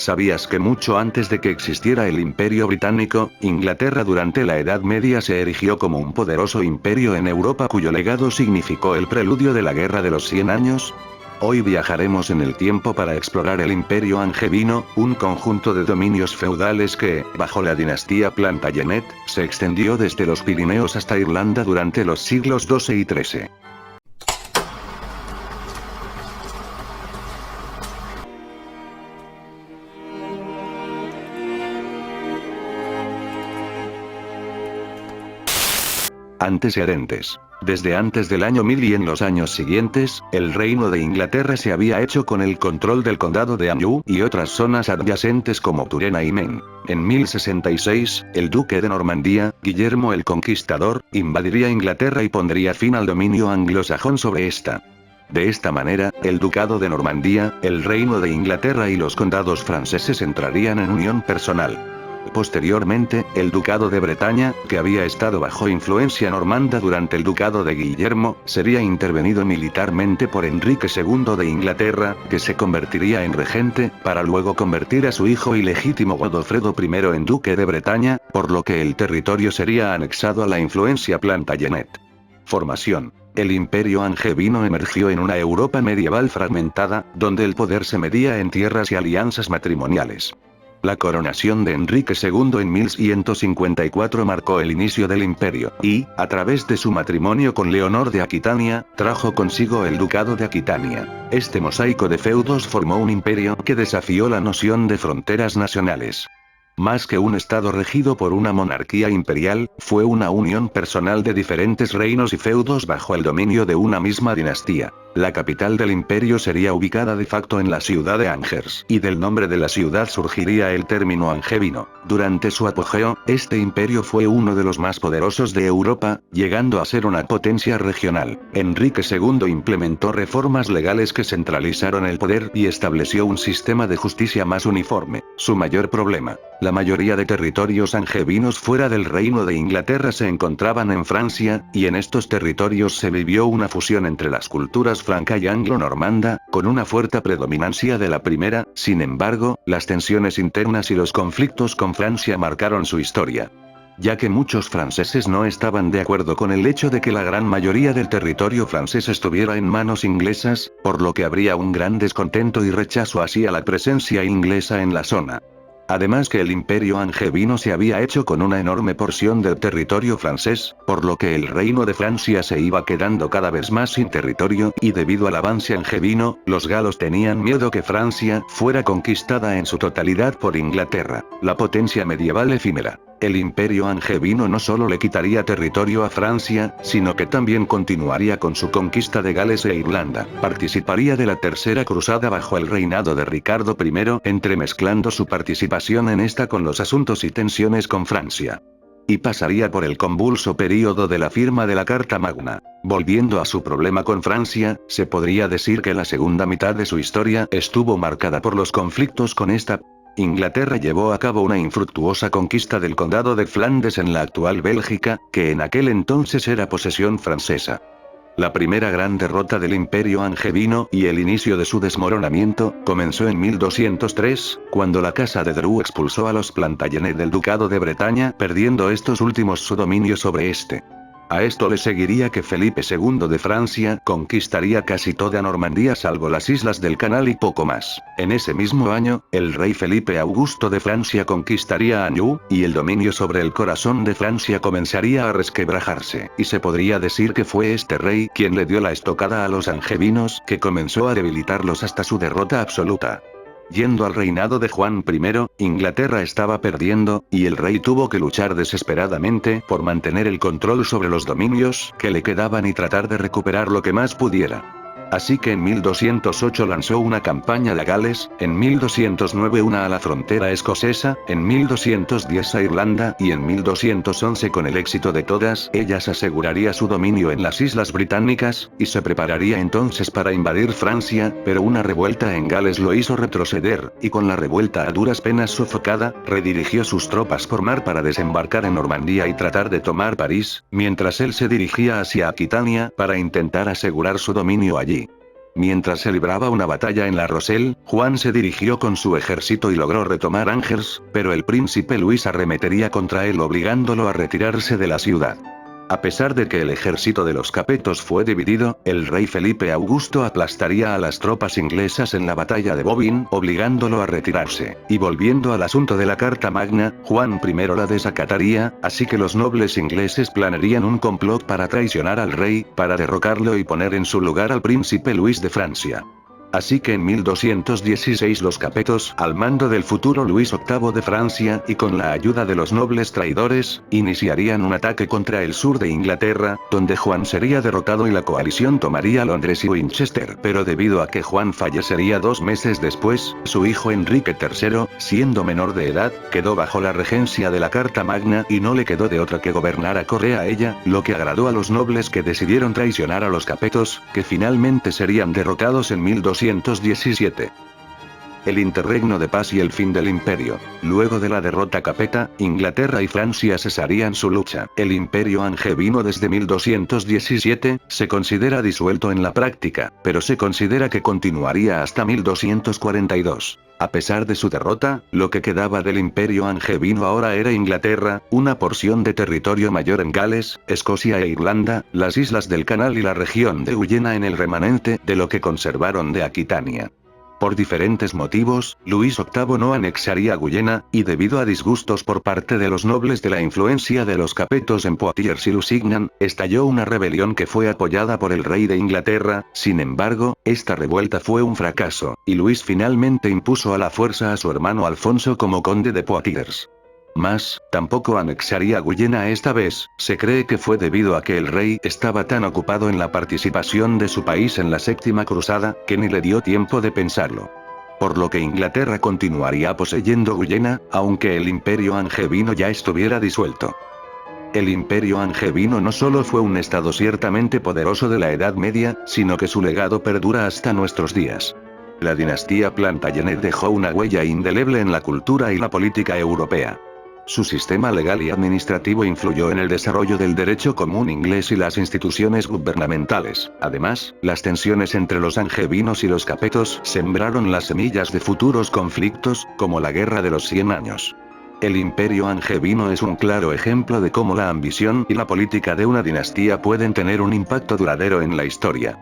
¿Sabías que mucho antes de que existiera el Imperio Británico, Inglaterra durante la Edad Media se erigió como un poderoso imperio en Europa cuyo legado significó el preludio de la Guerra de los 100 años? Hoy viajaremos en el tiempo para explorar el Imperio Angevino, un conjunto de dominios feudales que, bajo la dinastía Plantagenet, se extendió desde los Pirineos hasta Irlanda durante los siglos XII y XIII. Antecedentes. Desde antes del año 1000 y en los años siguientes, el Reino de Inglaterra se había hecho con el control del condado de Anjou y otras zonas adyacentes como Turena y Maine. En 1066, el duque de Normandía, Guillermo el Conquistador, invadiría Inglaterra y pondría fin al dominio anglosajón sobre esta. De esta manera, el ducado de Normandía, el Reino de Inglaterra y los condados franceses entrarían en unión personal. Posteriormente, el ducado de Bretaña, que había estado bajo influencia normanda durante el ducado de Guillermo, sería intervenido militarmente por Enrique II de Inglaterra, que se convertiría en regente, para luego convertir a su hijo ilegítimo Godofredo I en duque de Bretaña, por lo que el territorio sería anexado a la influencia Plantagenet. Formación. El Imperio Angevino emergió en una Europa medieval fragmentada, donde el poder se medía en tierras y alianzas matrimoniales. La coronación de Enrique II en 1154 marcó el inicio del imperio, y, a través de su matrimonio con Leonor de Aquitania, trajo consigo el ducado de Aquitania. Este mosaico de feudos formó un imperio que desafió la noción de fronteras nacionales. Más que un estado regido por una monarquía imperial, fue una unión personal de diferentes reinos y feudos bajo el dominio de una misma dinastía. La capital del imperio sería ubicada de facto en la ciudad de Angers, y del nombre de la ciudad surgiría el término angevino. Durante su apogeo, este imperio fue uno de los más poderosos de Europa, llegando a ser una potencia regional. Enrique II implementó reformas legales que centralizaron el poder y estableció un sistema de justicia más uniforme. Su mayor problema: la mayoría de territorios angevinos fuera del Reino de Inglaterra se encontraban en Francia, y en estos territorios se vivió una fusión entre las culturas franca y anglo-normanda, con una fuerte predominancia de la primera. Sin embargo, las tensiones internas y los conflictos con Francia marcaron su historia. Ya que muchos franceses no estaban de acuerdo con el hecho de que la gran mayoría del territorio francés estuviera en manos inglesas, por lo que habría un gran descontento y rechazo hacia la presencia inglesa en la zona. Además que el imperio angevino se había hecho con una enorme porción del territorio francés, por lo que el reino de Francia se iba quedando cada vez más sin territorio, y debido al avance angevino, los galos tenían miedo que Francia fuera conquistada en su totalidad por Inglaterra, la potencia medieval efímera. El imperio angevino no solo le quitaría territorio a Francia, sino que también continuaría con su conquista de Gales e Irlanda. Participaría de la Tercera Cruzada bajo el reinado de Ricardo I, entremezclando su participación en esta con los asuntos y tensiones con Francia. Y pasaría por el convulso período de la firma de la Carta Magna. Volviendo a su problema con Francia, se podría decir que la segunda mitad de su historia estuvo marcada por los conflictos con esta. Inglaterra llevó a cabo una infructuosa conquista del condado de Flandes en la actual Bélgica, que en aquel entonces era posesión francesa. La primera gran derrota del imperio angevino y el inicio de su desmoronamiento comenzó en 1203, cuando la casa de Dreux expulsó a los Plantagenet del ducado de Bretaña, perdiendo estos últimos su dominio sobre este. A esto le seguiría que Felipe II de Francia conquistaría casi toda Normandía salvo las islas del Canal y poco más. En ese mismo año, el rey Felipe Augusto de Francia conquistaría Anjou, y el dominio sobre el corazón de Francia comenzaría a resquebrajarse, y se podría decir que fue este rey quien le dio la estocada a los angevinos, que comenzó a debilitarlos hasta su derrota absoluta. Yendo al reinado de Juan I, Inglaterra estaba perdiendo, y el rey tuvo que luchar desesperadamente por mantener el control sobre los dominios que le quedaban y tratar de recuperar lo que más pudiera. Así que en 1208 lanzó una campaña a Gales, en 1209 una a la frontera escocesa, en 1210 a Irlanda y en 1211 con el éxito de todas ellas aseguraría su dominio en las islas británicas, y se prepararía entonces para invadir Francia, pero una revuelta en Gales lo hizo retroceder, y con la revuelta a duras penas sofocada, redirigió sus tropas por mar para desembarcar en Normandía y tratar de tomar París, mientras él se dirigía hacia Aquitania para intentar asegurar su dominio allí. Mientras se libraba una batalla en La Rochelle, Juan se dirigió con su ejército y logró retomar Angers, pero el príncipe Luis arremetería contra él obligándolo a retirarse de la ciudad. A pesar de que el ejército de los Capetos fue dividido, el rey Felipe Augusto aplastaría a las tropas inglesas en la batalla de Bouvines, obligándolo a retirarse. Y volviendo al asunto de la Carta Magna, Juan I la desacataría, así que los nobles ingleses planearían un complot para traicionar al rey, para derrocarlo y poner en su lugar al príncipe Luis de Francia. Así que en 1216 los Capetos, al mando del futuro Luis VIII de Francia y con la ayuda de los nobles traidores, iniciarían un ataque contra el sur de Inglaterra, donde Juan sería derrotado y la coalición tomaría Londres y Winchester. Pero debido a que Juan fallecería 2 meses después, su hijo Enrique III, siendo menor de edad, quedó bajo la regencia de la Carta Magna y no le quedó de otra que gobernar acorde a ella, lo que agradó a los nobles que decidieron traicionar a los Capetos, que finalmente serían derrotados en 1217. El interregno de paz y el fin del imperio. Luego de la derrota capeta, Inglaterra y Francia cesarían su lucha. El imperio angevino desde 1217, se considera disuelto en la práctica, pero se considera que continuaría hasta 1242. A pesar de su derrota, lo que quedaba del imperio angevino ahora era Inglaterra, una porción de territorio mayor en Gales, Escocia e Irlanda, las islas del Canal y la región de Guyena en el remanente de lo que conservaron de Aquitania. Por diferentes motivos, Luis VIII no anexaría Guyena, y debido a disgustos por parte de los nobles de la influencia de los Capetos en Poitiers y Lusignan, estalló una rebelión que fue apoyada por el rey de Inglaterra. Sin embargo, esta revuelta fue un fracaso, y Luis finalmente impuso a la fuerza a su hermano Alfonso como conde de Poitiers. Mas, tampoco anexaría Guyena esta vez. Se cree que fue debido a que el rey estaba tan ocupado en la participación de su país en la Séptima Cruzada, que ni le dio tiempo de pensarlo. Por lo que Inglaterra continuaría poseyendo Guyena, aunque el imperio angevino ya estuviera disuelto. El imperio angevino no solo fue un estado ciertamente poderoso de la Edad Media, sino que su legado perdura hasta nuestros días. La dinastía Plantagenet dejó una huella indeleble en la cultura y la política europea. Su sistema legal y administrativo influyó en el desarrollo del derecho común inglés y las instituciones gubernamentales. Además, las tensiones entre los angevinos y los capetos sembraron las semillas de futuros conflictos, como la Guerra de los 100 años. El imperio angevino es un claro ejemplo de cómo la ambición y la política de una dinastía pueden tener un impacto duradero en la historia.